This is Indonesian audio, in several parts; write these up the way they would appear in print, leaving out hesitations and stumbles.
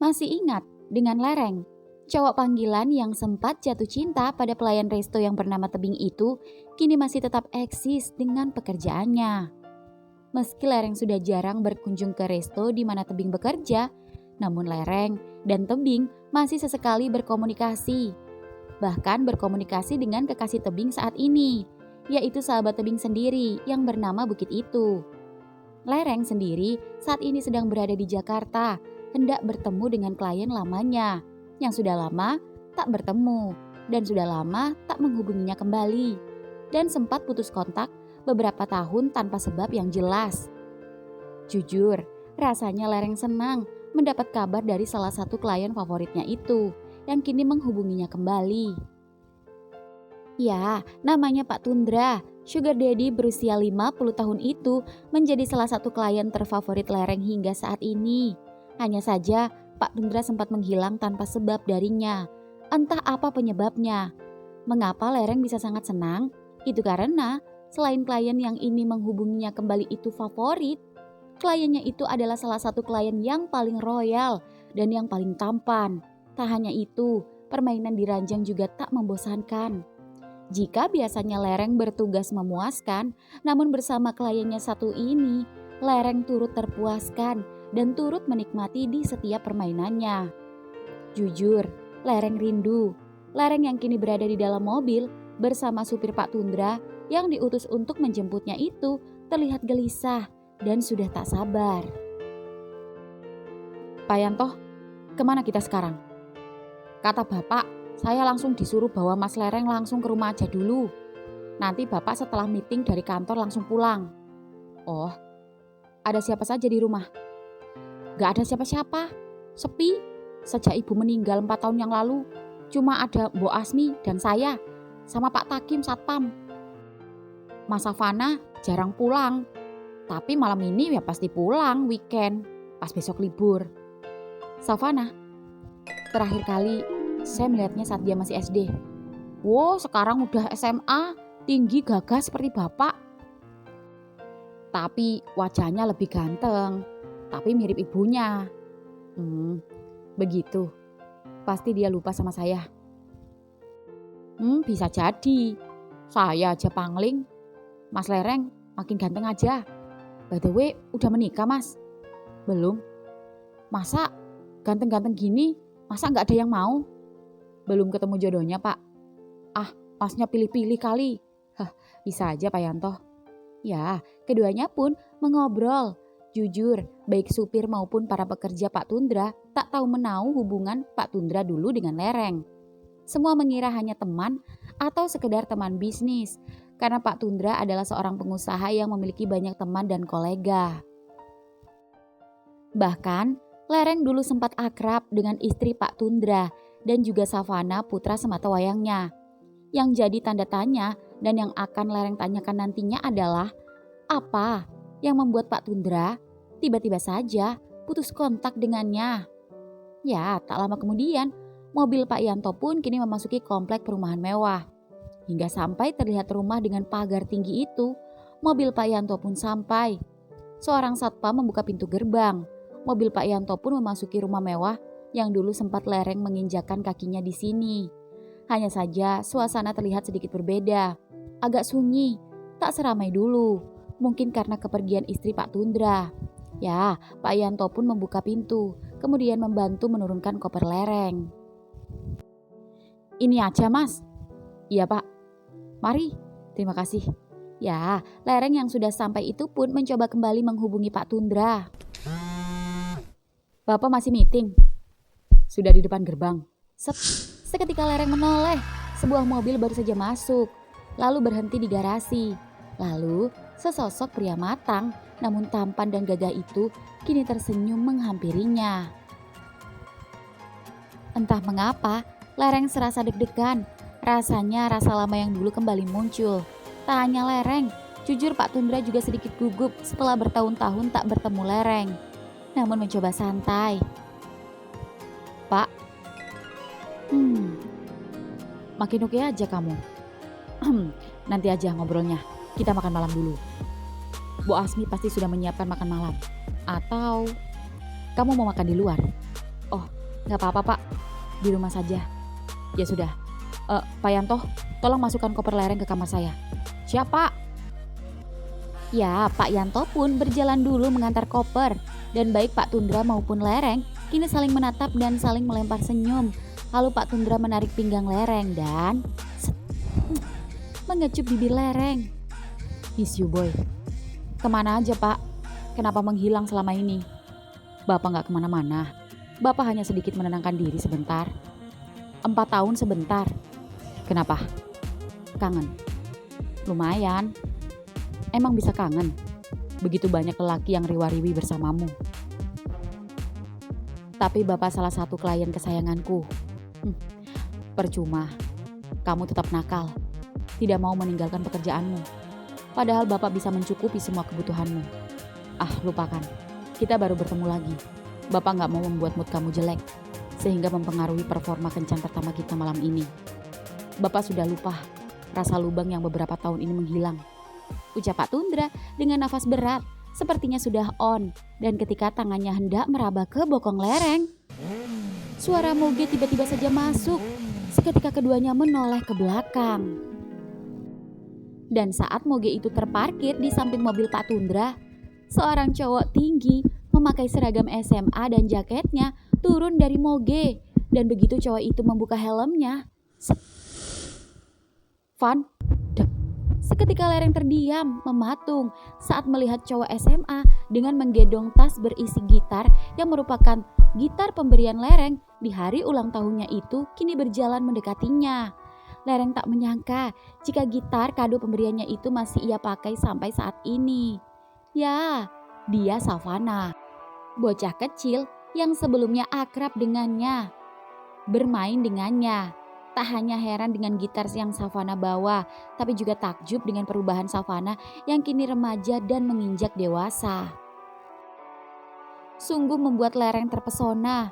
Masih ingat dengan Lereng, cowok panggilan yang sempat jatuh cinta pada pelayan resto yang bernama Tebing itu kini masih tetap eksis dengan pekerjaannya. Meski Lereng sudah jarang berkunjung ke resto di mana Tebing bekerja, namun Lereng dan Tebing masih sesekali berkomunikasi. Bahkan berkomunikasi dengan kekasih Tebing saat ini, yaitu sahabat Tebing sendiri yang bernama Bukit itu. Lereng sendiri saat ini sedang berada di Jakarta, hendak bertemu dengan klien lamanya yang sudah lama tak bertemu dan sudah lama tak menghubunginya kembali, dan sempat putus kontak beberapa tahun tanpa sebab yang jelas. Jujur, rasanya Lereng senang mendapat kabar dari salah satu klien favoritnya itu yang kini menghubunginya kembali. Ya, namanya Pak Tundra. Sugar Daddy berusia 50 tahun itu menjadi salah satu klien terfavorit Lereng hingga saat ini. Hanya saja Pak Tundra sempat menghilang tanpa sebab darinya. Entah apa penyebabnya. Mengapa Lereng bisa sangat senang? Itu karena selain klien yang ini menghubunginya kembali itu favorit, kliennya itu adalah salah satu klien yang paling royal dan yang paling tampan. Tak hanya itu, permainan di ranjang juga tak membosankan. Jika biasanya Lereng bertugas memuaskan, namun bersama kliennya satu ini, Lereng turut terpuaskan dan turut menikmati di setiap permainannya. Jujur, Lereng rindu. Lereng yang kini berada di dalam mobil bersama supir Pak Tundra yang diutus untuk menjemputnya itu terlihat gelisah dan sudah tak sabar. Pak Yanto, kemana kita sekarang? Kata Bapak, saya langsung disuruh bawa Mas Lereng langsung ke rumah aja dulu. Nanti Bapak setelah meeting dari kantor langsung pulang. Oh, ada siapa saja di rumah? Gak ada siapa-siapa, sepi. Sejak ibu meninggal 4 tahun yang lalu, cuma ada Mbok Asmi dan saya, sama Pak Takim Satpam. Mas Savana jarang pulang, tapi malam ini ya pasti pulang weekend, pas besok libur. Savana, terakhir kali saya melihatnya saat dia masih SD. Wow, sekarang udah SMA, tinggi gagah seperti bapak. Tapi wajahnya lebih ganteng, tapi mirip ibunya. Begitu. Pasti dia lupa sama saya. Bisa jadi. Saya aja pangling. Mas Lereng makin ganteng aja. By the way, udah menikah mas? Belum. Masa ganteng-ganteng gini, masa gak ada yang mau? Belum ketemu jodohnya pak. Masnya pilih-pilih kali. Bisa aja Pak Yanto. Ya, keduanya pun mengobrol. Jujur, baik supir maupun para pekerja Pak Tundra tak tahu menahu hubungan Pak Tundra dulu dengan Lereng. Semua mengira hanya teman atau sekedar teman bisnis, karena Pak Tundra adalah seorang pengusaha yang memiliki banyak teman dan kolega. Bahkan, Lereng dulu sempat akrab dengan istri Pak Tundra dan juga Savana putra sematawayangnya. Yang jadi tanda tanya dan yang akan Lereng tanyakan nantinya adalah apa yang membuat Pak Tundra tiba-tiba saja putus kontak dengannya. Ya, tak lama kemudian mobil Pak Yanto pun kini memasuki komplek perumahan mewah. Hingga sampai terlihat rumah dengan pagar tinggi itu, mobil Pak Yanto pun sampai. Seorang satpam membuka pintu gerbang. Mobil Pak Yanto pun memasuki rumah mewah yang dulu sempat Lereng menginjakan kakinya di sini. Hanya saja suasana terlihat sedikit berbeda, agak sunyi, tak seramai dulu. Mungkin karena kepergian istri Pak Tundra. Ya, Pak Yanto pun membuka pintu, kemudian membantu menurunkan koper Lereng. Ini aja mas. Iya pak. Mari, terima kasih. Ya, Lereng yang sudah sampai itu pun mencoba kembali menghubungi Pak Tundra. Bapak masih meeting? Sudah di depan gerbang. Seketika Lereng menoleh, sebuah mobil baru saja masuk, lalu berhenti di garasi. Lalu sesosok pria matang namun tampan dan gagah itu kini tersenyum menghampirinya. Entah mengapa, Lereng serasa deg-degan. Rasanya rasa lama yang dulu kembali muncul. Tak hanya Lereng, jujur Pak Tundra juga sedikit gugup setelah bertahun-tahun tak bertemu Lereng. Namun mencoba santai. Pak, makin oke aja kamu. Nanti aja ngobrolnya, kita makan malam dulu. Bu Asmi pasti sudah menyiapkan makan malam. Atau kamu mau makan di luar? Oh, nggak apa-apa Pak, di rumah saja. Ya sudah, Pak Yanto, tolong masukkan koper lereng ke kamar saya. Siap Pak. Ya, Pak Yanto pun berjalan dulu mengantar koper. Dan baik Pak Tundra maupun lereng kini saling menatap dan saling melempar senyum. Lalu Pak Tundra menarik pinggang lereng dan mengecup bibir lereng. Miss you boy. Kemana aja Pak? Kenapa menghilang selama ini? Bapak nggak kemana-mana. Bapak hanya sedikit menenangkan diri sebentar. 4 tahun sebentar. Kenapa? Kangen? Lumayan. Emang bisa kangen? Begitu banyak lelaki yang riwa-riwi bersamamu. Tapi Bapak salah satu klien kesayanganku. Percuma. Kamu tetap nakal. Tidak mau meninggalkan pekerjaanmu. Padahal Bapak bisa mencukupi semua kebutuhanmu. Lupakan. Kita baru bertemu lagi. Bapak gak mau membuat mood kamu jelek, sehingga mempengaruhi performa kencan pertama kita malam ini. Bapak sudah lupa rasa lubang yang beberapa tahun ini menghilang. Ucap Pak Tundra dengan nafas berat, sepertinya sudah on. Dan ketika tangannya hendak meraba ke bokong lereng, suara moge tiba-tiba saja masuk. Seketika keduanya menoleh ke belakang. Dan saat moge itu terparkir di samping mobil Pak Tundra, seorang cowok tinggi memakai seragam SMA dan jaketnya turun dari moge. Dan begitu cowok itu membuka helmnya, Van, seketika lereng terdiam, mematung saat melihat cowok SMA dengan menggendong tas berisi gitar yang merupakan gitar pemberian lereng di hari ulang tahunnya itu kini berjalan mendekatinya. Lereng tak menyangka jika gitar kado pemberiannya itu masih ia pakai sampai saat ini. Ya, dia Savana, bocah kecil yang sebelumnya akrab dengannya, bermain dengannya. Tak hanya heran dengan gitar yang Savana bawa, tapi juga takjub dengan perubahan Savana yang kini remaja dan menginjak dewasa. Sungguh membuat lereng terpesona.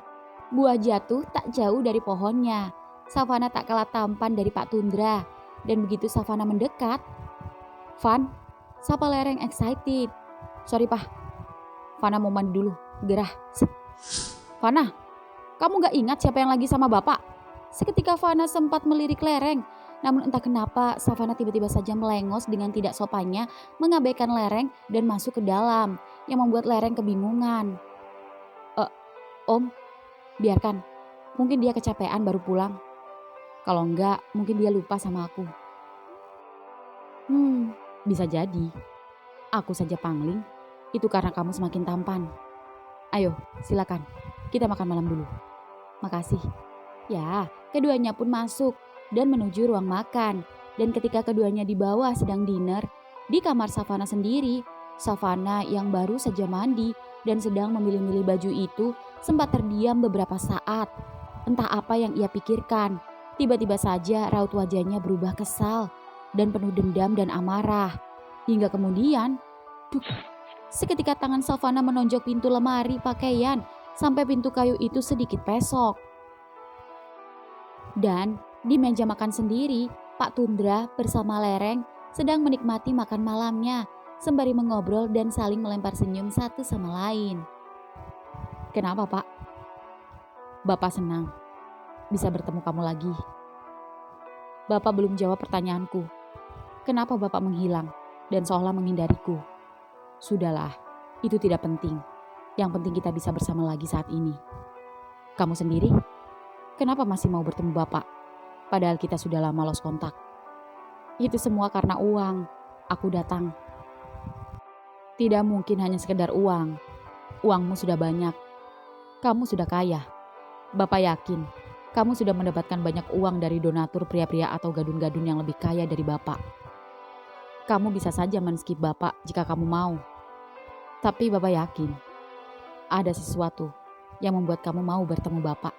Buah jatuh tak jauh dari pohonnya. Savana tak kalah tampan dari Pak Tundra. Dan begitu Savana mendekat, Van, sapa lereng excited. Sorry Pak, Vana mau mandi dulu, gerah. Vana, kamu gak ingat siapa yang lagi sama Bapak? Seketika Vana sempat melirik lereng, namun entah kenapa Savana tiba-tiba saja melengos dengan tidak sopannya mengabaikan lereng dan masuk ke dalam, yang membuat lereng kebingungan. Om, biarkan, mungkin dia kecapean baru pulang. Kalau enggak, mungkin dia lupa sama aku. Bisa jadi. Aku saja pangling, itu karena kamu semakin tampan. Ayo, silakan, kita makan malam dulu. Makasih. Ya, keduanya pun masuk dan menuju ruang makan. Dan ketika keduanya di bawah sedang dinner, di kamar Savana sendiri, Savana yang baru saja mandi dan sedang memilih-milih baju itu sempat terdiam beberapa saat. Entah apa yang ia pikirkan, tiba-tiba saja raut wajahnya berubah kesal dan penuh dendam dan amarah. Hingga kemudian, seketika tangan Savana menonjok pintu lemari pakaian sampai pintu kayu itu sedikit pesok. Dan di meja makan sendiri, Pak Tundra bersama lereng sedang menikmati makan malamnya sembari mengobrol dan saling melempar senyum satu sama lain. Kenapa Pak? Bapak senang bisa bertemu kamu lagi. Bapak belum jawab pertanyaanku. Kenapa Bapak menghilang dan seolah menghindariku? Sudahlah, itu tidak penting. Yang penting kita bisa bersama lagi saat ini. Kamu sendiri? Kenapa masih mau bertemu Bapak? Padahal kita sudah lama lost kontak. Itu semua karena uang. Aku datang. Tidak mungkin hanya sekedar uang. Uangmu sudah banyak. Kamu sudah kaya. Bapak yakin kamu sudah mendapatkan banyak uang dari donatur pria-pria atau gadun-gadun yang lebih kaya dari Bapak. Kamu bisa saja men-skip Bapak jika kamu mau. Tapi Bapak yakin ada sesuatu yang membuat kamu mau bertemu Bapak.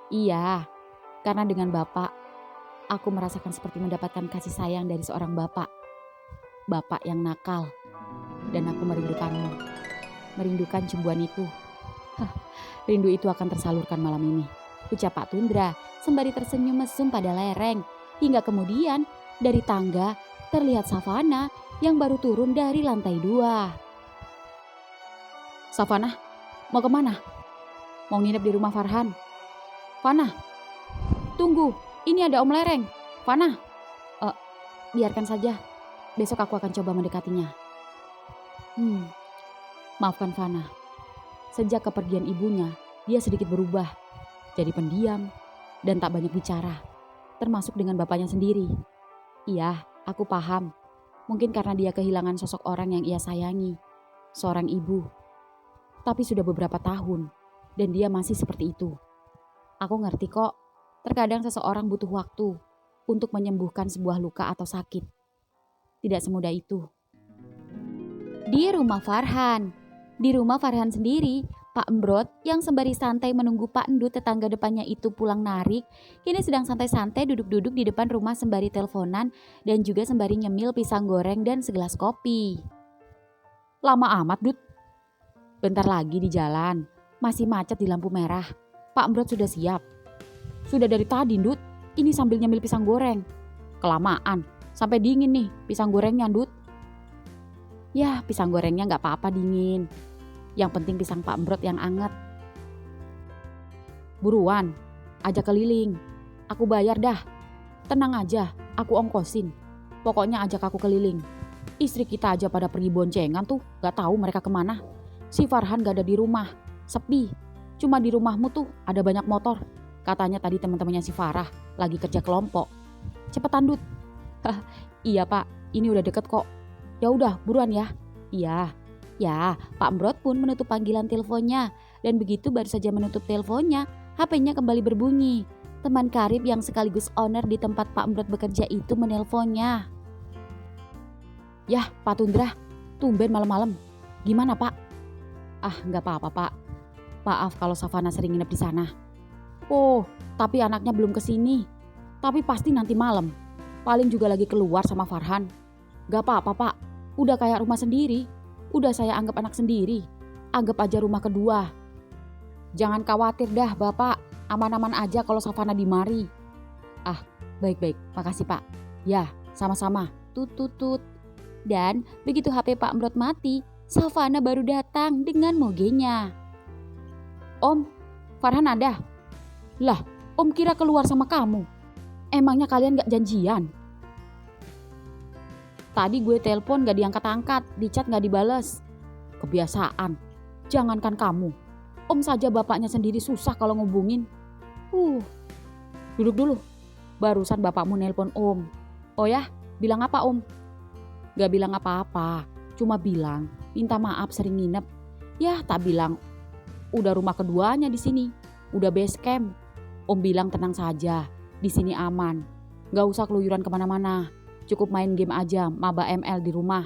Iya, karena dengan Bapak, aku merasakan seperti mendapatkan kasih sayang dari seorang Bapak. Bapak yang nakal. Dan aku merindukanmu. Merindukan cemburuan itu. Rindu itu akan tersalurkan malam ini, ucap Pak Tundra sembari tersenyum mesum pada lereng. Hingga kemudian dari tangga terlihat Savana yang baru turun dari lantai 2. Savana, Mau kemana? Mau nginep di rumah Farhan. Fana, tunggu. Ini ada Om Lereng. Fana, biarkan saja. Besok aku akan coba mendekatinya. Maafkan Fana. Sejak kepergian ibunya, dia sedikit berubah. Jadi pendiam dan tak banyak bicara. Termasuk dengan bapaknya sendiri. Iya, aku paham. Mungkin karena dia kehilangan sosok orang yang ia sayangi. Seorang ibu. Tapi sudah beberapa tahun. Dan dia masih seperti itu. Aku ngerti kok. Terkadang seseorang butuh waktu untuk menyembuhkan sebuah luka atau sakit. Tidak semudah itu. Di rumah Farhan. Di rumah Farhan sendiri, Pak Embrot yang sembari santai menunggu Pak Endut tetangga depannya itu pulang narik, kini sedang santai-santai duduk-duduk di depan rumah sembari teleponan dan juga sembari nyemil pisang goreng dan segelas kopi. Lama amat, Dut. Bentar lagi di jalan, masih macet di lampu merah. Pak Embrot sudah siap. Sudah dari tadi, Dut. Ini sambil nyemil pisang goreng. Kelamaan, sampai dingin nih pisang gorengnya, Dut. Ya, pisang gorengnya gak apa-apa dingin. Yang penting pisang Pak Embrot yang anget. Buruan, ajak keliling. Aku bayar dah. Tenang aja, aku ongkosin. Pokoknya ajak aku keliling. Istri kita aja pada pergi boncengan tuh, gak tahu mereka kemana. Si Farhan gak ada di rumah, sepi. Cuma di rumahmu tuh ada banyak motor. Katanya tadi teman-temannya si Farah lagi kerja kelompok. Cepetan, Dut. Iya Pak, ini udah deket kok. Ya udah, buruan ya. Iya. Ya, Pak Embrot pun menutup panggilan teleponnya. Dan begitu baru saja menutup teleponnya, HP-nya kembali berbunyi. Teman karib yang sekaligus owner di tempat Pak Embrot bekerja itu menelponnya. Yah, Pak Tundra, tumben malam-malam. Gimana Pak? Nggak apa-apa Pak. Maaf kalau Savana sering nginep di sana. Oh, tapi anaknya belum kesini. Tapi pasti nanti malam. Paling juga lagi keluar sama Farhan. Gak apa-apa Pak, udah kayak rumah sendiri. Udah saya anggap anak sendiri. Anggap aja rumah kedua. Jangan khawatir dah Bapak, aman-aman aja kalau Savana di mari. Baik-baik, makasih Pak. Ya, sama-sama. Tut. Dan begitu HP Pak Embrot mati, Savana baru datang dengan mogenya. Om, Farhan ada? Lah, Om kira keluar sama kamu. Emangnya kalian gak janjian? Tadi gue telepon gak diangkat-angkat, di chat gak dibales. Kebiasaan, jangankan kamu. Om saja bapaknya sendiri susah kalau ngubungin. Duduk dulu, barusan bapakmu nelpon Om. Oh ya, bilang apa Om? Gak bilang apa-apa, cuma bilang minta maaf sering nginep. Ya tak bilang, udah rumah keduanya di sini, udah base camp. Om bilang tenang saja, di sini aman. Gak usah keluyuran kemana-mana. Cukup main game aja, maba ML di rumah.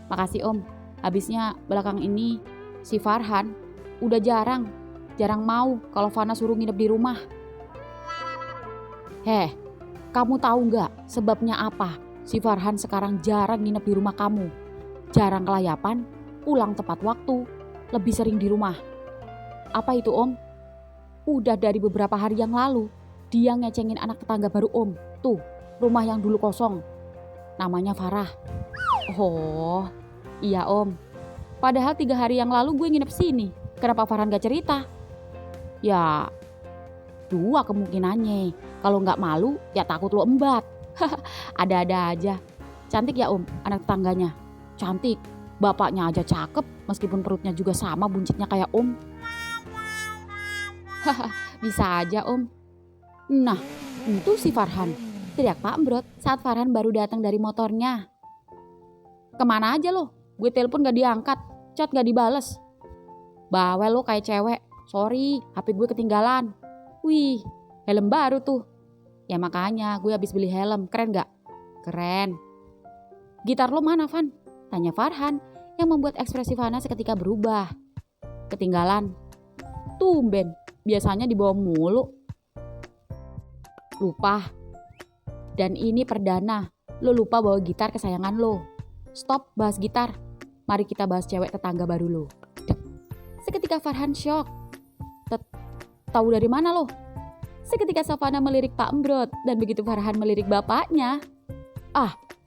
Makasih Om. Habisnya belakang ini si Farhan udah jarang mau kalau Fana suruh nginep di rumah. Kamu tahu nggak sebabnya apa? Si Farhan sekarang jarang nginep di rumah kamu. Jarang kelayapan, pulang tepat waktu, lebih sering di rumah. Apa itu Om? Udah dari beberapa hari yang lalu, dia ngecengin anak tetangga baru Om. Tuh, rumah yang dulu kosong. Namanya Farah. Oh, iya Om. Padahal 3 hari yang lalu gue nginep sini. Kenapa Farhan gak cerita? Ya, 2 kemungkinannya. Kalau gak malu, ya takut lo embat. Ada-ada aja. Cantik ya Om, anak tetangganya. Cantik. Bapaknya aja cakep, meskipun perutnya juga sama buncitnya kayak Om. Bisa aja Om. Nah, itu si Farhan. Teriak Pak Embrot saat Farhan baru datang dari motornya. Kemana aja lo? Gue telepon gak diangkat, chat gak dibales. Bawel lo kayak cewek. Sorry, HP gue ketinggalan. Wih, helm baru tuh. Ya makanya gue habis beli helm, keren gak? Keren. Gitar lo mana Van? Tanya Farhan yang membuat ekspresi Fana seketika berubah. Ketinggalan. Tumben, biasanya dibawa mulu. Lupa. Dan ini perdana, lo lupa bawa gitar kesayangan lo. Stop bahas gitar, mari kita bahas cewek tetangga baru lo. Seketika Farhan shock. Tahu dari mana lo? Seketika Savana melirik Pak Embrot dan begitu Farhan melirik bapaknya.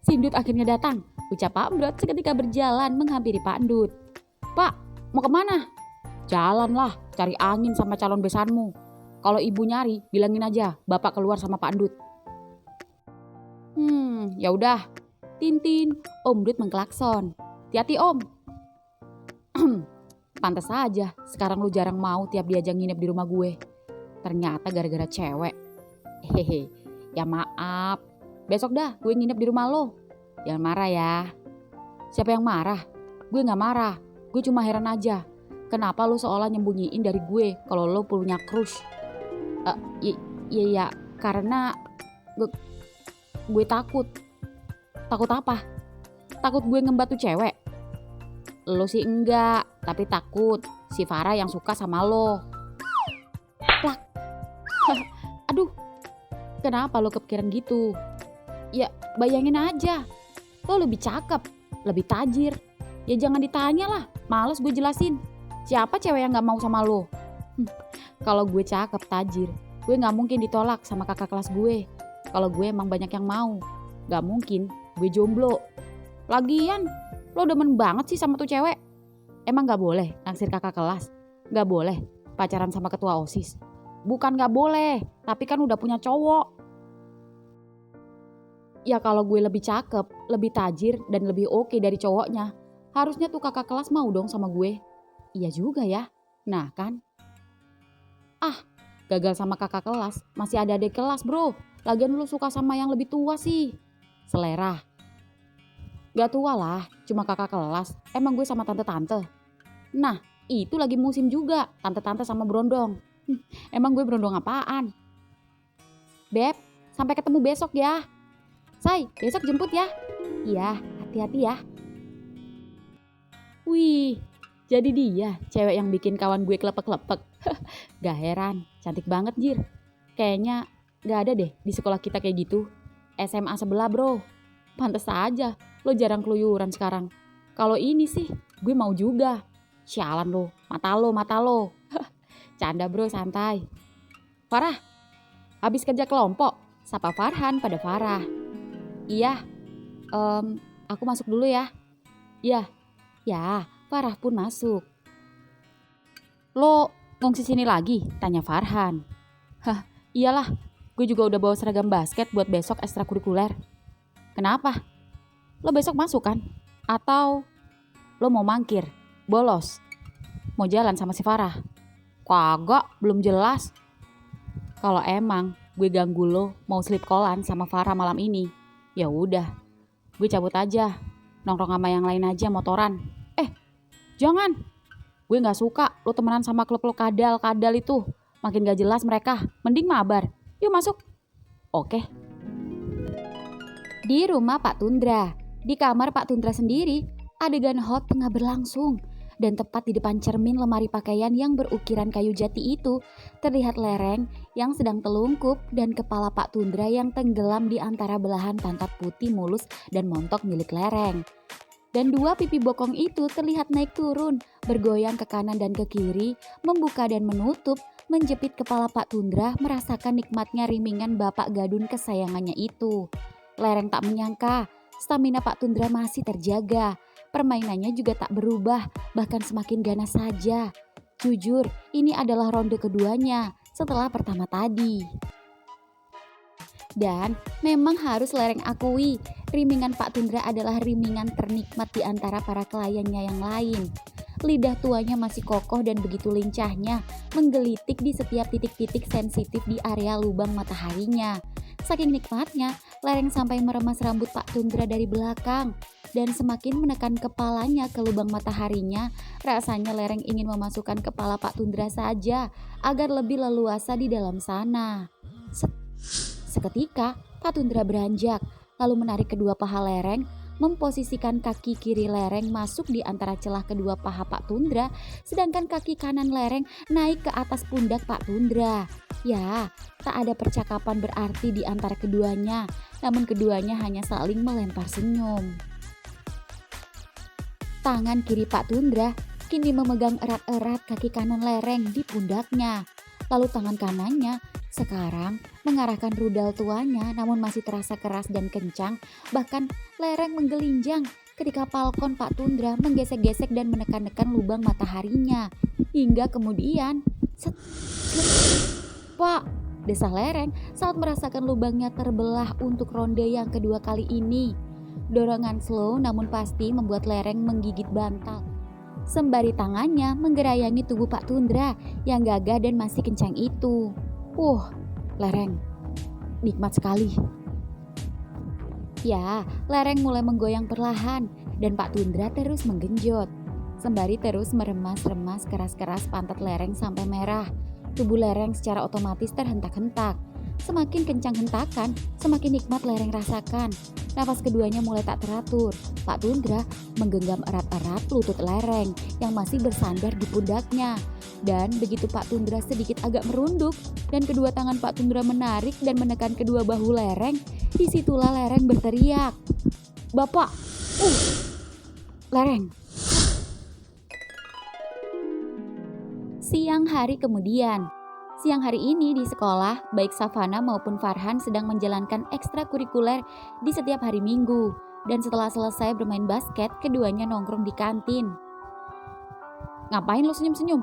Si Endut akhirnya datang, ucap Pak Embrot seketika berjalan menghampiri Pak Endut. Pak, mau kemana? Jalanlah, cari angin sama calon besanmu. Kalau ibu nyari, bilangin aja bapak keluar sama Pak Ndut. Ya udah. Tintin, Om Dut mengklakson. Hati-hati Om. Pantes aja, sekarang lu jarang mau tiap diajak nginep di rumah gue. Ternyata gara-gara cewek. Hehehe, ya maaf. Besok dah gue nginep di rumah lo. Jangan marah ya. Siapa yang marah? Gue gak marah. Gue cuma heran aja. Kenapa lo seolah nyembunyiin dari gue kalau lo punya crush? Ya, karena gue takut. Takut apa? Takut gue ngembat tuh cewek? Lo sih enggak, tapi takut si Farah yang suka sama lo. Plak. Aduh, kenapa lo kepikiran gitu? Ya bayangin aja, lo lebih cakep, lebih tajir. Ya jangan ditanya lah, males gue jelasin. Siapa cewek yang gak mau sama lo? Kalau gue cakep, tajir, gue gak mungkin ditolak sama kakak kelas gue. Kalau gue emang banyak yang mau, gak mungkin gue jomblo. Lagian, lo demen banget sih sama tuh cewek. Emang gak boleh naksir kakak kelas? Gak boleh pacaran sama ketua OSIS? Bukan gak boleh, tapi kan udah punya cowok. Ya kalau gue lebih cakep, lebih tajir, dan lebih oke dari cowoknya, harusnya tuh kakak kelas mau dong sama gue. Iya juga ya. Nah kan. Gagal sama kakak kelas, masih ada adik kelas bro. Lagian lu suka sama yang lebih tua sih. Selera. Gak tua lah, cuma kakak kelas. Emang gue sama tante-tante. Nah, itu lagi musim juga, tante-tante sama berondong. Emang gue berondong apaan? Beb, sampai ketemu besok ya. Say, besok jemput ya. Iya, hati-hati ya. Wih, jadi dia cewek yang bikin kawan gue kelepek-kelepek. Gak heran, cantik banget Jir. Kayaknya gak ada deh di sekolah kita kayak gitu. SMA sebelah bro. Pantes aja lo jarang keluyuran sekarang. Kalau ini sih gue mau juga. Sialan lo, mata lo. Canda bro, santai. Farah, habis kerja kelompok, sapa Farhan pada Farah. Iya, aku masuk dulu ya. Iya, ya Farah pun masuk. Lo ngungsi sini lagi? Tanya Farhan. Hah, iyalah, gue juga udah bawa seragam basket buat besok ekstrakurikuler. Kenapa? Lo besok masuk kan? Atau lo mau mangkir, bolos, mau jalan sama si Farah? Kagak, belum jelas. Kalau emang gue ganggu lo mau sleep callan sama Farah malam ini, ya udah, gue cabut aja, nongkrong sama yang lain aja motoran. Jangan, gue nggak suka lo temenan sama klub-klub kadal itu, makin gak jelas mereka. Mending mabar, yuk masuk. Oke. Di rumah Pak Tundra, di kamar Pak Tundra sendiri, adegan hot tengah berlangsung. Dan tepat di depan cermin lemari pakaian yang berukiran kayu jati itu, terlihat lereng yang sedang telungkup dan kepala Pak Tundra yang tenggelam di antara belahan pantat putih mulus dan montok milik lereng. Dan dua pipi bokong itu terlihat naik turun, bergoyang ke kanan dan ke kiri, membuka dan menutup, menjepit kepala Pak Tundra merasakan nikmatnya rimingan bapak gadun kesayangannya itu. Lereng tak menyangka, stamina Pak Tundra masih terjaga. Permainannya juga tak berubah, bahkan semakin ganas saja. Jujur, ini adalah ronde keduanya setelah pertama tadi. Dan memang harus lereng akui, rimingan Pak Tundra adalah rimingan ternikmat di antara para kliennya yang lain. Lidah tuanya masih kokoh dan begitu lincahnya, menggelitik di setiap titik-titik sensitif di area lubang mataharinya. Saking nikmatnya, lereng sampai meremas rambut Pak Tundra dari belakang. Dan semakin menekan kepalanya ke lubang mataharinya, rasanya lereng ingin memasukkan kepala Pak Tundra saja, agar lebih leluasa di dalam sana. Seketika, Pak Tundra beranjak, lalu menarik kedua paha lereng, memposisikan kaki kiri lereng masuk di antara celah kedua paha Pak Tundra, sedangkan kaki kanan lereng naik ke atas pundak Pak Tundra. Ya, tak ada percakapan berarti di antara keduanya, namun keduanya hanya saling melempar senyum. Tangan kiri Pak Tundra kini memegang erat-erat kaki kanan lereng di pundaknya. Lalu tangan kanannya sekarang mengarahkan rudal tuanya, namun masih terasa keras dan kencang, bahkan lereng menggelinjang ketika falcon Pak Tundra menggesek-gesek dan menekan-nekan lubang mataharinya. Hingga kemudian, set, set, Pak, desah Lereng saat merasakan lubangnya terbelah untuk ronde yang kedua kali ini. Dorongan slow namun pasti membuat Lereng menggigit bantal. Sembari tangannya menggerayangi tubuh Pak Tundra yang gagah dan masih kencang itu. Lereng, nikmat sekali. Ya, Lereng mulai menggoyang perlahan dan Pak Tundra terus menggenjot. Sembari terus meremas-remas keras-keras pantat Lereng sampai merah. Tubuh Lereng secara otomatis terhentak-hentak. Semakin kencang hentakan, semakin nikmat Lereng rasakan. Nafas keduanya mulai tak teratur. Pak Tundra menggenggam erat-erat lutut Lereng yang masih bersandar di pundaknya. Dan begitu Pak Tundra sedikit agak merunduk dan kedua tangan Pak Tundra menarik dan menekan kedua bahu Lereng, disitulah Lereng berteriak, "Bapak! Lereng!" Siang hari kemudian. Siang hari ini di sekolah, baik Savana maupun Farhan sedang menjalankan ekstrakurikuler di setiap hari Minggu. Dan setelah selesai bermain basket, keduanya nongkrong di kantin. "Ngapain lu senyum-senyum?"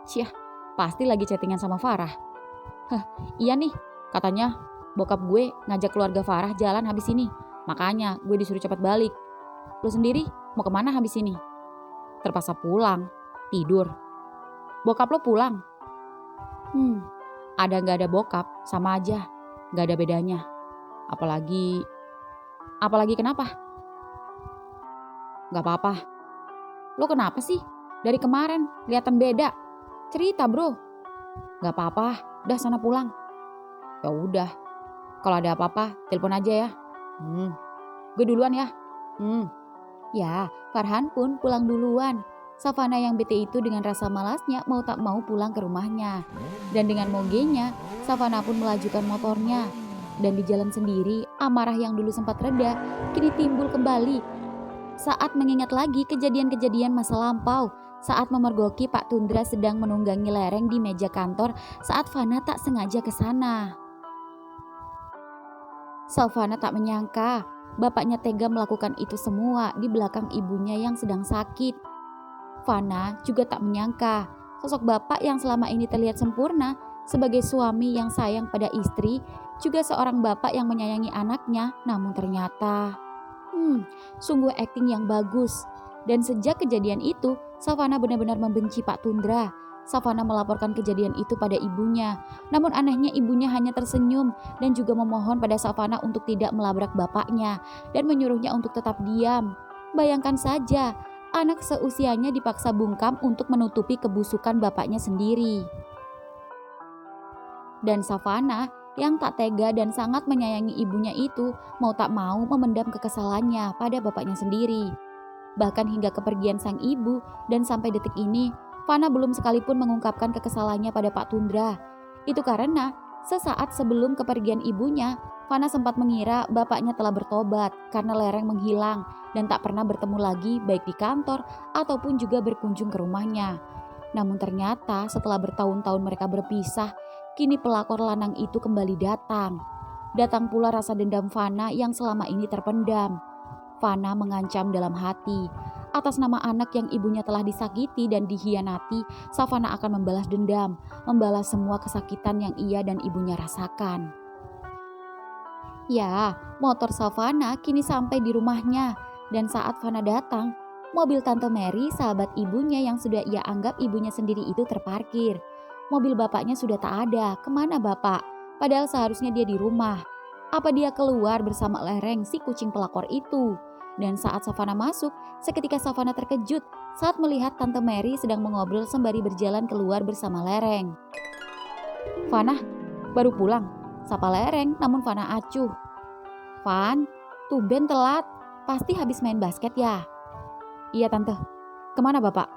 "Syah, pasti lagi chattingan sama Farah." "Iya nih, katanya bokap gue ngajak keluarga Farah jalan habis ini. Makanya gue disuruh cepat balik. Lu sendiri mau kemana habis ini?" "Terpaksa pulang, tidur." "Bokap lo pulang?" Ada gak ada bokap sama aja, gak ada bedanya. Apalagi kenapa?" "Gak apa-apa." "Lo kenapa sih? Dari kemarin kelihatan beda. Cerita bro." "Gak apa-apa, udah sana pulang." "Ya udah, kalau ada apa-apa telepon aja ya." Gue duluan ya." Ya, Farhan pun pulang duluan. Savana yang bete itu dengan rasa malasnya mau tak mau pulang ke rumahnya. Dan dengan mogenya, Savana pun melajukan motornya. Dan di jalan sendiri, amarah yang dulu sempat reda, kini timbul kembali. Saat mengingat lagi kejadian-kejadian masa lampau, saat memergoki Pak Tundra sedang menunggangi Lereng di meja kantor saat Fana tak sengaja ke sana. Savana tak menyangka, bapaknya tega melakukan itu semua di belakang ibunya yang sedang sakit. Fana juga tak menyangka sosok bapak yang selama ini terlihat sempurna sebagai suami yang sayang pada istri, juga seorang bapak yang menyayangi anaknya, namun ternyata sungguh akting yang bagus. Dan sejak kejadian itu, Savana benar-benar membenci Pak Tundra. Savana melaporkan kejadian itu pada ibunya, namun anehnya ibunya hanya tersenyum dan juga memohon pada Savana untuk tidak melabrak bapaknya dan menyuruhnya untuk tetap diam. Bayangkan saja, anak seusianya dipaksa bungkam untuk menutupi kebusukan bapaknya sendiri. Dan Savana yang tak tega dan sangat menyayangi ibunya itu mau tak mau memendam kekesalannya pada bapaknya sendiri. Bahkan hingga kepergian sang ibu dan sampai detik ini, Fana belum sekalipun mengungkapkan kekesalannya pada Pak Tundra. Itu karena sesaat sebelum kepergian ibunya, Fana sempat mengira bapaknya telah bertobat karena Lereng menghilang dan tak pernah bertemu lagi baik di kantor ataupun juga berkunjung ke rumahnya. Namun ternyata setelah bertahun-tahun mereka berpisah, kini pelakor lanang itu kembali datang. Datang pula rasa dendam Fana yang selama ini terpendam. Fana mengancam dalam hati, atas nama anak yang ibunya telah disakiti dan dihianati, Savana akan membalas dendam, membalas semua kesakitan yang ia dan ibunya rasakan. Ya, motor Savana kini sampai di rumahnya, dan saat Fana datang, mobil Tante Mary, sahabat ibunya yang sudah ia anggap ibunya sendiri itu terparkir. Mobil bapaknya sudah tak ada, kemana bapak? Padahal seharusnya dia di rumah. Apa dia keluar bersama Lereng si kucing pelakor itu? Dan saat Savana masuk, seketika Savana terkejut saat melihat Tante Mary sedang mengobrol sembari berjalan keluar bersama Lereng. "Fana, baru pulang?" sapa Lereng, namun Fana acuh. "Van, tumben telat, pasti habis main basket ya?" "Iya tante, kemana bapak?"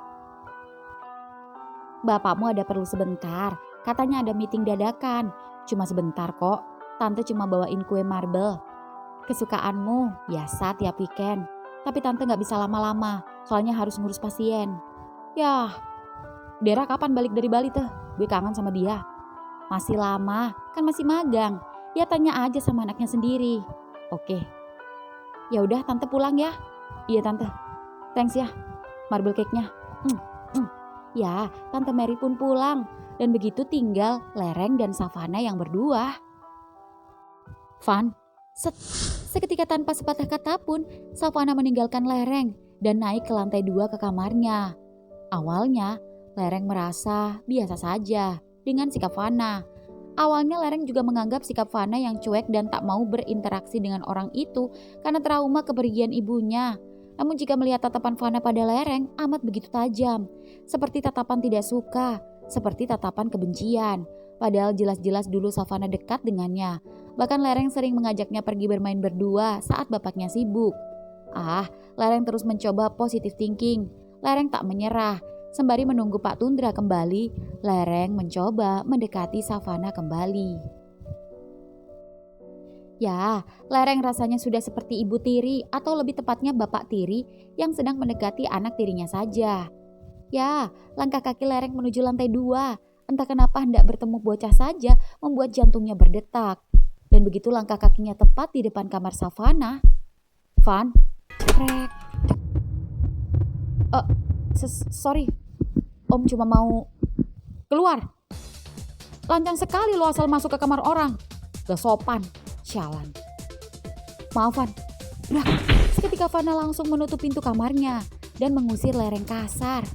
"Bapakmu ada perlu sebentar, katanya ada meeting dadakan. Cuma sebentar kok, tante cuma bawain kue marble. Kesukaanmu, biasa tiap weekend. Tapi tante gak bisa lama-lama, soalnya harus ngurus pasien." "Yah, Dera kapan balik dari Bali tuh? Gue kangen sama dia." "Masih lama, kan masih magang. Ya tanya aja sama anaknya sendiri." "Oke." "Ya udah tante pulang ya." Iya tante, thanks ya marble cake-nya. Hmm, hmm. Ya, Tante Mary pun pulang. Dan begitu tinggal Lereng dan Savana yang berdua. Van, Seketika tanpa sepatah kata pun, Savana meninggalkan Lereng dan naik ke lantai 2 ke kamarnya. Awalnya, Lereng merasa biasa saja dengan sikap Fana. Awalnya Lereng juga menganggap sikap Fana yang cuek dan tak mau berinteraksi dengan orang itu karena trauma kepergian ibunya. Namun jika melihat tatapan Fana pada Lereng amat begitu tajam, seperti tatapan tidak suka, seperti tatapan kebencian. Padahal jelas-jelas dulu Savana dekat dengannya. Bahkan Lereng sering mengajaknya pergi bermain berdua saat bapaknya sibuk. Lereng terus mencoba positive thinking. Lereng tak menyerah. Sembari menunggu Pak Tundra kembali, Lereng mencoba mendekati Savana kembali. Ya, Lereng rasanya sudah seperti ibu tiri atau lebih tepatnya bapak tiri yang sedang mendekati anak tirinya saja. Ya, langkah kaki Lereng menuju lantai 2. Entah kenapa hendak bertemu bocah saja membuat jantungnya berdetak. Dan begitu langkah kakinya tepat di depan kamar Savana. Van, Cekrek. sorry, Om cuma mau keluar. Lancang sekali lo asal masuk ke kamar orang. Gak sopan, sialan. Maaf Van. Brak. Seketika Fana langsung menutup pintu kamarnya dan mengusir Lereng kasar.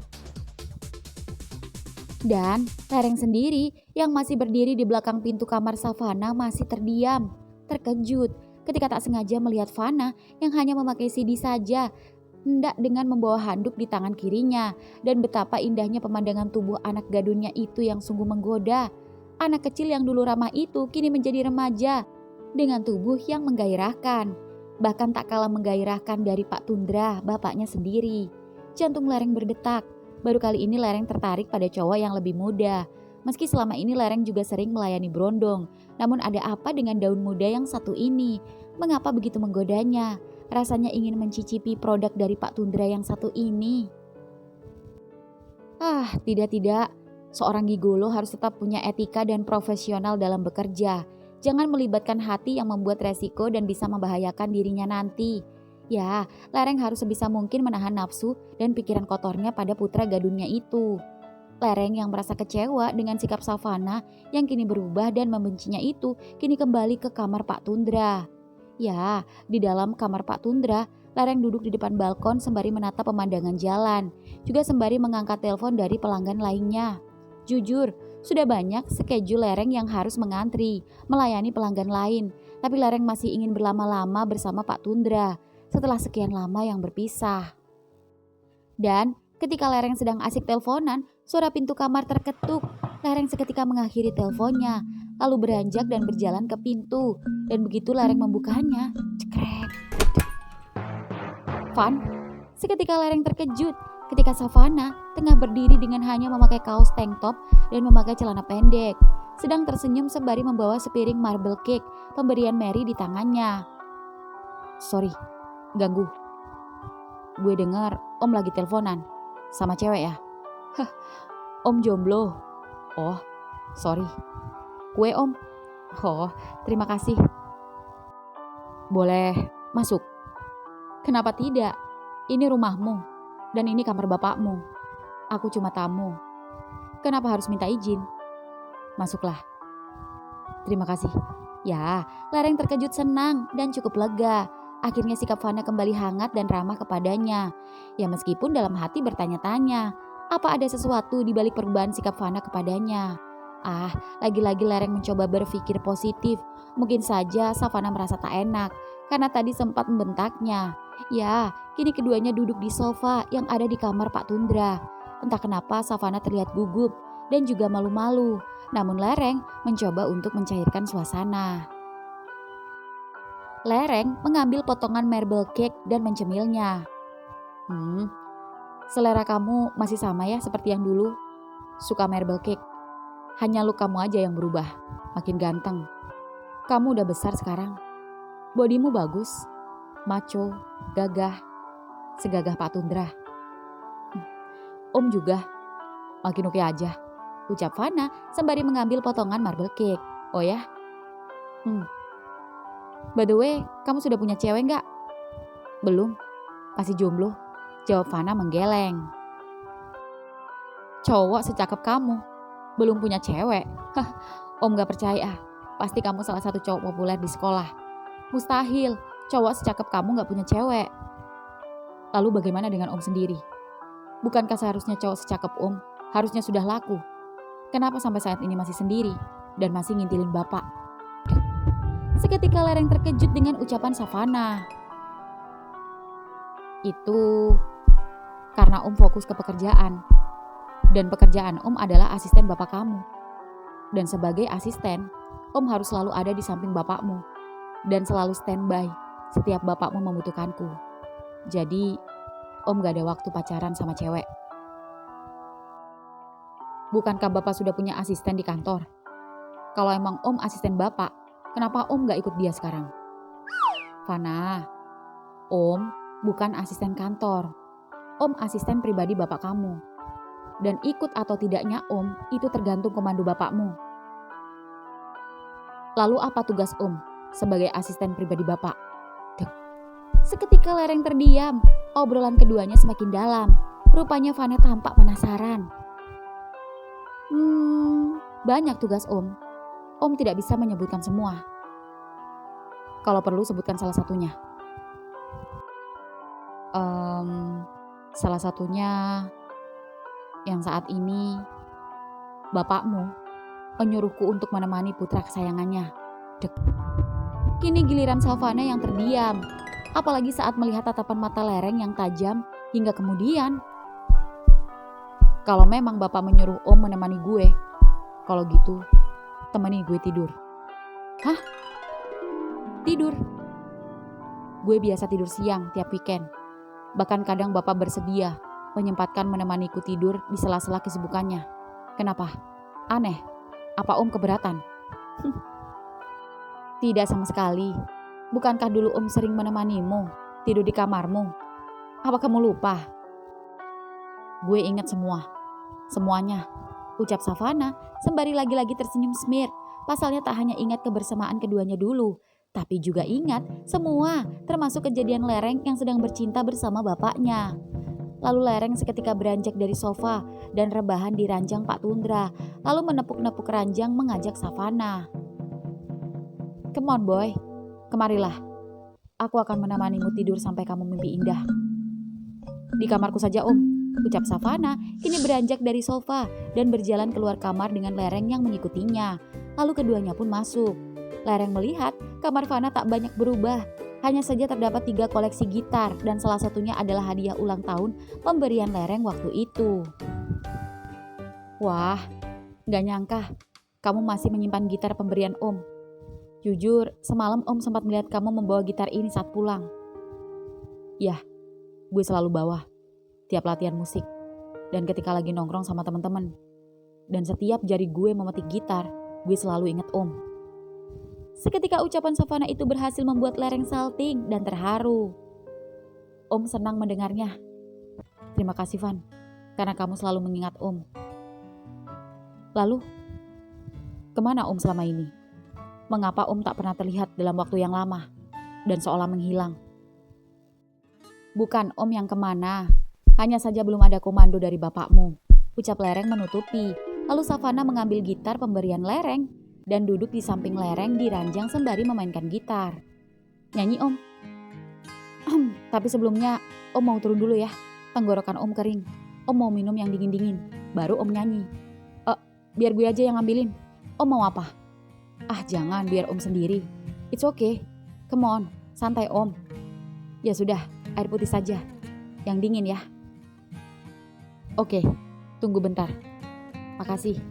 Dan Lereng sendiri yang masih berdiri di belakang pintu kamar Savana masih terdiam, terkejut ketika tak sengaja melihat Fana yang hanya memakai CD saja, hendak dengan membawa handuk di tangan kirinya, dan betapa indahnya pemandangan tubuh anak gadunnya itu yang sungguh menggoda. Anak kecil yang dulu ramah itu kini menjadi remaja dengan tubuh yang menggairahkan, bahkan tak kalah menggairahkan dari Pak Tundra, bapaknya sendiri. Jantung Lereng berdetak. Baru kali ini Lereng tertarik pada cowok yang lebih muda. Meski selama ini Lereng juga sering melayani berondong, namun ada apa dengan daun muda yang satu ini? Mengapa begitu menggodanya? Rasanya ingin mencicipi produk dari Pak Tundra yang satu ini. Tidak. Seorang gigolo harus tetap punya etika dan profesional dalam bekerja. Jangan melibatkan hati yang membuat resiko dan bisa membahayakan dirinya nanti. Ya, Lereng harus sebisa mungkin menahan nafsu dan pikiran kotornya pada putra gadunnya itu. Lereng yang merasa kecewa dengan sikap Savana yang kini berubah dan membencinya itu kini kembali ke kamar Pak Tundra. Ya, di dalam kamar Pak Tundra, Lereng duduk di depan balkon sembari menatap pemandangan jalan, juga sembari mengangkat telepon dari pelanggan lainnya. Jujur, sudah banyak schedule Lereng yang harus mengantri, melayani pelanggan lain, tapi Lereng masih ingin berlama-lama bersama Pak Tundra setelah sekian lama yang berpisah. Dan ketika Lereng sedang asik teleponan, suara pintu kamar terketuk. Lereng seketika mengakhiri teleponnya, lalu beranjak dan berjalan ke pintu. Dan begitu Lereng membukanya, cekrek. Van, Seketika Lereng terkejut ketika Savana tengah berdiri dengan hanya memakai kaos tank top dan memakai celana pendek, sedang tersenyum sembari membawa sepiring marble cake pemberian Mary di tangannya. Sorry, ganggu. Gue dengar Om lagi teleponan sama cewek ya? Om jomblo. Oh, sorry. Kue Om. Oh, terima kasih. Boleh masuk? Kenapa tidak? Ini rumahmu dan ini kamar bapakmu. Aku cuma tamu. Kenapa harus minta izin? Masuklah. Terima kasih. Ya, Lereng terkejut senang dan cukup lega. Akhirnya sikap Fana kembali hangat dan ramah kepadanya. Ya meskipun dalam hati bertanya-tanya, apa ada sesuatu di balik perubahan sikap Fana kepadanya? Lagi-lagi Lereng mencoba berpikir positif. Mungkin saja Savana merasa tak enak karena tadi sempat membentaknya. Ya, kini keduanya duduk di sofa yang ada di kamar Pak Tundra. Entah kenapa Savana terlihat gugup dan juga malu-malu. Namun Lereng mencoba untuk mencairkan suasana. Lereng mengambil potongan marble cake dan mencemilnya. Selera kamu masih sama ya seperti yang dulu? Suka marble cake? Hanya look kamu aja yang berubah, makin ganteng. Kamu udah besar sekarang. Bodimu bagus, macho, gagah, segagah Pak Tundra. Om juga, makin oke aja, ucap Fana sembari mengambil potongan marble cake. Oh ya? By the way, kamu sudah punya cewek nggak? Belum. Masih jomblo? Jawab Fana menggeleng. Cowok secakep kamu, belum punya cewek. Hah, Om gak percaya. Pasti kamu salah satu cowok populer di sekolah. Mustahil, cowok secakep kamu gak punya cewek. Lalu bagaimana dengan Om sendiri? Bukankah seharusnya cowok secakep Om harusnya sudah laku? Kenapa sampai saat ini masih sendiri dan masih ngintilin bapak? Seketika Lereng terkejut dengan ucapan Savana. Itu karena Om fokus ke pekerjaan. Dan pekerjaan Om adalah asisten bapak kamu. Dan sebagai asisten, Om harus selalu ada di samping bapakmu. Dan selalu standby setiap bapakmu membutuhkanku. Jadi, Om gak ada waktu pacaran sama cewek. Bukankah bapak sudah punya asisten di kantor? Kalau emang Om asisten bapak, kenapa Om gak ikut dia sekarang? Fana, Om bukan asisten kantor. Om asisten pribadi bapak kamu. Dan ikut atau tidaknya Om, itu tergantung komando bapakmu. Lalu apa tugas Om sebagai asisten pribadi bapak? Seketika Lereng terdiam, obrolan keduanya semakin dalam. Rupanya Fana tampak penasaran. Banyak tugas Om. Om tidak bisa menyebutkan semua. Kalau perlu sebutkan salah satunya. Salah satunya yang saat ini bapakmu menyuruhku untuk menemani putra kesayangannya. Kini giliran Savana yang terdiam. Apalagi saat melihat tatapan mata Lereng yang tajam hingga kemudian. Kalau memang bapak menyuruh Om menemani gue, kalau gitu temani gue tidur. Hah? Tidur? Gue biasa tidur siang tiap weekend. Bahkan kadang bapak bersedia menyempatkan menemaniku tidur di sela-sela kesibukannya. Kenapa? Aneh? Apa Om keberatan? Tidak sama sekali. Bukankah dulu Om sering menemanimu tidur di kamarmu? Apa kamu lupa? Gue ingat semua. Semuanya. Ucap Savana sembari lagi-lagi tersenyum smirk. Pasalnya tak hanya ingat kebersamaan keduanya dulu, tapi juga ingat semua, termasuk kejadian Lereng yang sedang bercinta bersama bapaknya. Lalu Lereng seketika beranjak dari sofa dan rebahan di ranjang Pak Tundra, lalu menepuk-nepuk ranjang mengajak Savana. Come on boy, kemarilah. Aku akan menemanimu tidur sampai kamu mimpi indah. Di kamarku saja Om, ucap Savana kini beranjak dari sofa dan berjalan keluar kamar dengan Lereng yang mengikutinya. Lalu keduanya pun masuk. Lereng melihat kamar Fana tak banyak berubah. Hanya saja terdapat 3 koleksi gitar dan salah satunya adalah hadiah ulang tahun pemberian Lereng waktu itu. Wah, gak nyangka kamu masih menyimpan gitar pemberian Om. Jujur, semalam Om sempat melihat kamu membawa gitar ini saat pulang. Yah, gue selalu bawa tiap latihan musik dan ketika lagi nongkrong sama teman-teman. Dan setiap jari gue memetik gitar, gue selalu ingat Om. Seketika ucapan Savana itu berhasil membuat Lereng salting dan terharu. Om senang mendengarnya. Terima kasih Van, karena kamu selalu mengingat Om. Lalu, kemana Om selama ini? Mengapa Om tak pernah terlihat dalam waktu yang lama dan seolah menghilang? Bukan Om yang kemana, hanya saja belum ada komando dari bapakmu, ucap Lereng menutupi. Lalu Savana mengambil gitar pemberian Lereng dan duduk di samping Lereng di ranjang sembari memainkan gitar. Nyanyi Om. Tapi sebelumnya Om mau turun dulu ya, tenggorokan Om kering. Om mau minum yang dingin-dingin, baru Om nyanyi. Biar gue aja yang ngambilin. Om mau apa? Ah jangan, biar Om sendiri. It's okay, come on, santai Om. Ya sudah, air putih saja, yang dingin ya. Oke, tunggu bentar. Makasih.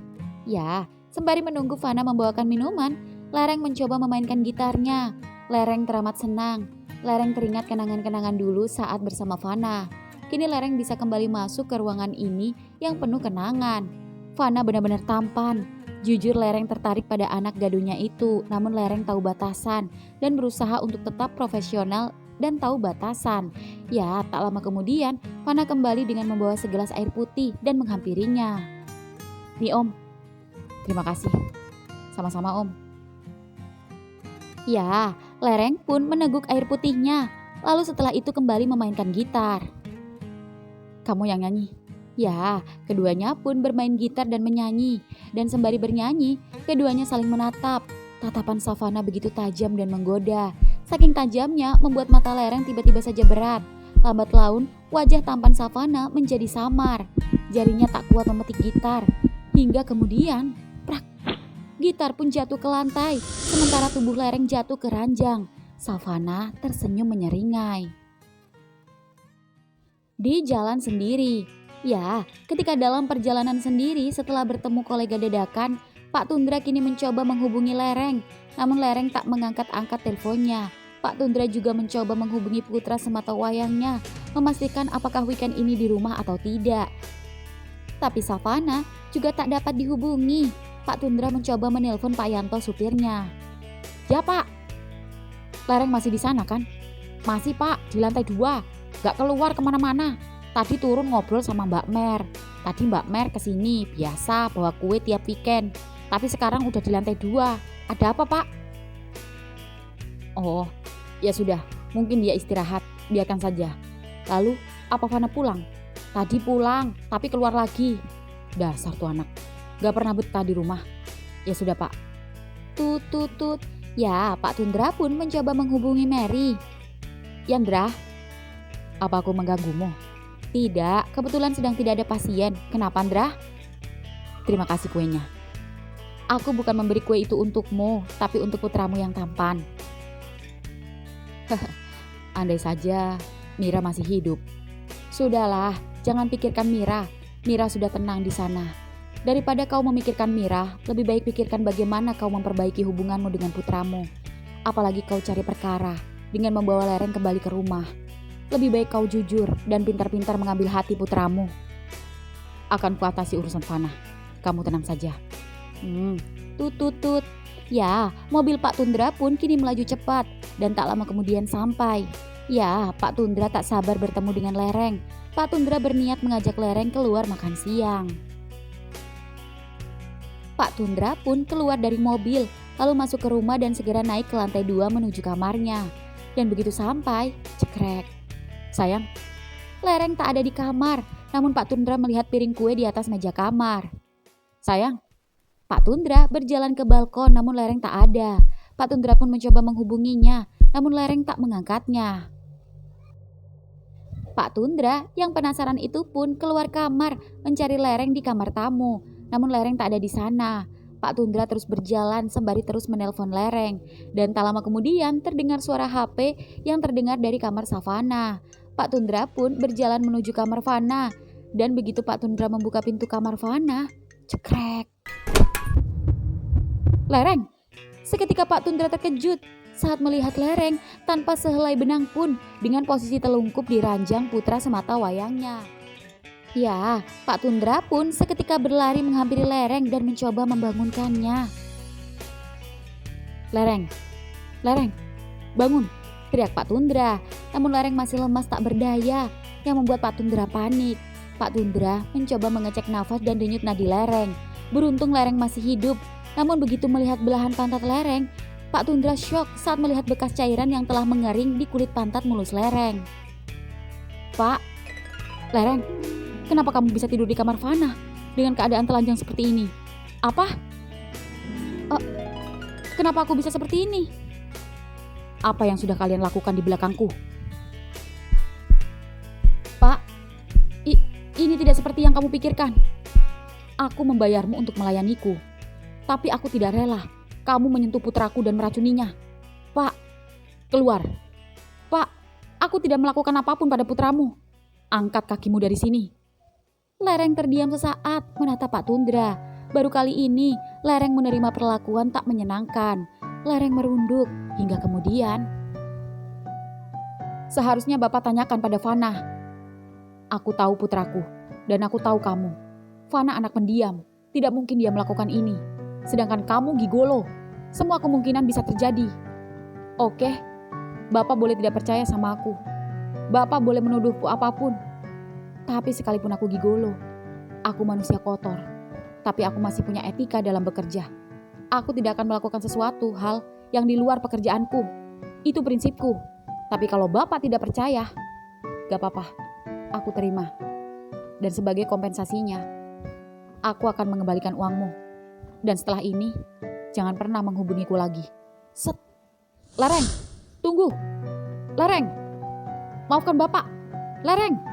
Ya, sembari menunggu Fana membawakan minuman, Lereng mencoba memainkan gitarnya. Lereng teramat senang. Lereng teringat kenangan-kenangan dulu saat bersama Fana. Kini Lereng bisa kembali masuk ke ruangan ini yang penuh kenangan. Fana benar-benar tampan. Jujur Lereng tertarik pada anak gadunya itu, namun Lereng tahu batasan dan berusaha untuk tetap profesional dan tahu batasan. Ya, tak lama kemudian Fana kembali dengan membawa segelas air putih dan menghampirinya. Nih Om, terima kasih. Sama-sama Om. Ya, Lereng pun meneguk air putihnya. lalu setelah itu kembali memainkan gitar. Kamu yang nyanyi? Ya, keduanya pun bermain gitar dan menyanyi. Dan sembari bernyanyi, keduanya saling menatap. Tatapan Savana begitu tajam dan menggoda. Saking tajamnya membuat mata Lereng tiba-tiba saja berat. Lambat laun, wajah tampan Savana menjadi samar. Jarinya tak kuat memetik gitar. Hingga kemudian, prak, gitar pun jatuh ke lantai. Sementara tubuh Lereng jatuh ke ranjang. Savana tersenyum menyeringai. Di jalan sendiri. Ya, ketika dalam perjalanan sendiri setelah bertemu kolega dadakan, Pak Tundra kini mencoba menghubungi Lereng. Namun Lereng tak mengangkat-angkat teleponnya. Pak Tundra juga mencoba menghubungi putra sematawayangnya, memastikan apakah weekend ini di rumah atau tidak. Tapi Savana juga tak dapat dihubungi. Pak Tundra mencoba menelpon Pak Yanto supirnya. Ya Pak, Lereng masih di sana kan? Masih Pak, di lantai 2. Gak keluar kemana-mana. Tadi turun ngobrol sama Mbak Mer. Tadi Mbak Mer kesini, biasa bawa kue tiap weekend. Tapi sekarang udah di lantai 2. Ada apa Pak? Oh, ya sudah, mungkin dia istirahat, biarkan saja. Lalu, apa Fana pulang? Tadi pulang, tapi keluar lagi. Dasar tuh anak, gak pernah betah di rumah. Ya sudah Pak. Tut tut tut. Ya, Pak Tundra pun mencoba menghubungi Mary. Yandra, apa aku mengganggumu? Tidak, kebetulan sedang tidak ada pasien. Kenapa, Andra? Terima kasih kuenya. Aku bukan memberi kue itu untukmu, tapi untuk putramu yang tampan. Andai saja Mira masih hidup. Sudahlah, jangan pikirkan Mira. Mira sudah tenang di sana. Daripada kau memikirkan Mira, lebih baik pikirkan bagaimana kau memperbaiki hubunganmu dengan putramu. Apalagi kau cari perkara dengan membawa Lereng kembali ke rumah. Lebih baik kau jujur dan pintar-pintar mengambil hati putramu. Akan kuatasi urusan Fana. Kamu tenang saja. Tut tut tut. Ya, mobil Pak Tundra pun kini melaju cepat dan tak lama kemudian sampai. Ya, Pak Tundra tak sabar bertemu dengan Lereng. Pak Tundra berniat mengajak Lereng keluar makan siang. Pak Tundra pun keluar dari mobil, lalu masuk ke rumah dan segera naik ke lantai 2 menuju kamarnya. Dan begitu sampai, cekrek. Sayang, Lereng tak ada di kamar, namun Pak Tundra melihat piring kue di atas meja kamar. Sayang, Pak Tundra berjalan ke balkon namun Lereng tak ada. Pak Tundra pun mencoba menghubunginya, namun Lereng tak mengangkatnya. Pak Tundra yang penasaran itu pun keluar kamar mencari Lereng di kamar tamu, namun Lereng tak ada di sana. Pak Tundra terus berjalan sembari terus menelpon Lereng, dan tak lama kemudian terdengar suara HP yang terdengar dari kamar Savana. Pak Tundra pun berjalan menuju kamar Fana, dan begitu Pak Tundra membuka pintu kamar Fana, cekrek. Lereng! Seketika Pak Tundra terkejut saat melihat Lereng tanpa sehelai benang pun dengan posisi telungkup di ranjang putra sematawayangnya. Ya, Pak Tundra pun seketika berlari menghampiri Lereng dan mencoba membangunkannya. Lereng, Lereng, bangun! Teriak Pak Tundra, namun Lereng masih lemas tak berdaya, yang membuat Pak Tundra panik. Pak Tundra mencoba mengecek nafas dan denyut nadi Lereng. Beruntung Lereng masih hidup, namun begitu melihat belahan pantat Lereng, Pak Tundra syok saat melihat bekas cairan yang telah mengering di kulit pantat mulus Lereng. Pak, Lereng, kenapa kamu bisa tidur di kamar Fana dengan keadaan telanjang seperti ini? Apa? Kenapa aku bisa seperti ini? Apa yang sudah kalian lakukan di belakangku? Pak, ini tidak seperti yang kamu pikirkan. Aku membayarmu untuk melayaniku, tapi aku tidak rela kamu menyentuh putraku dan meracuninya. Pak, keluar. Pak, aku tidak melakukan apapun pada putramu. Angkat kakimu dari sini. Lereng terdiam sesaat menatap Pak Tundra. Baru kali ini Lereng menerima perlakuan tak menyenangkan. Lereng merunduk hingga kemudian, seharusnya Bapak tanyakan pada Fana. Aku tahu putraku dan aku tahu kamu. Fana anak pendiam, tidak mungkin dia melakukan ini. Sedangkan kamu gigolo, semua kemungkinan bisa terjadi. Oke, Bapak boleh tidak percaya sama aku. Bapak boleh menuduhku apapun. Tapi sekalipun aku gigolo, aku manusia kotor. Tapi aku masih punya etika dalam bekerja. Aku tidak akan melakukan sesuatu hal yang di luar pekerjaanku. Itu prinsipku. Tapi kalau Bapak tidak percaya, gak apa-apa, aku terima. Dan sebagai kompensasinya, aku akan mengembalikan uangmu. Dan setelah ini, jangan pernah menghubungiku lagi. Set. Lereng, tunggu. Lereng, maafkan Bapak. Lereng.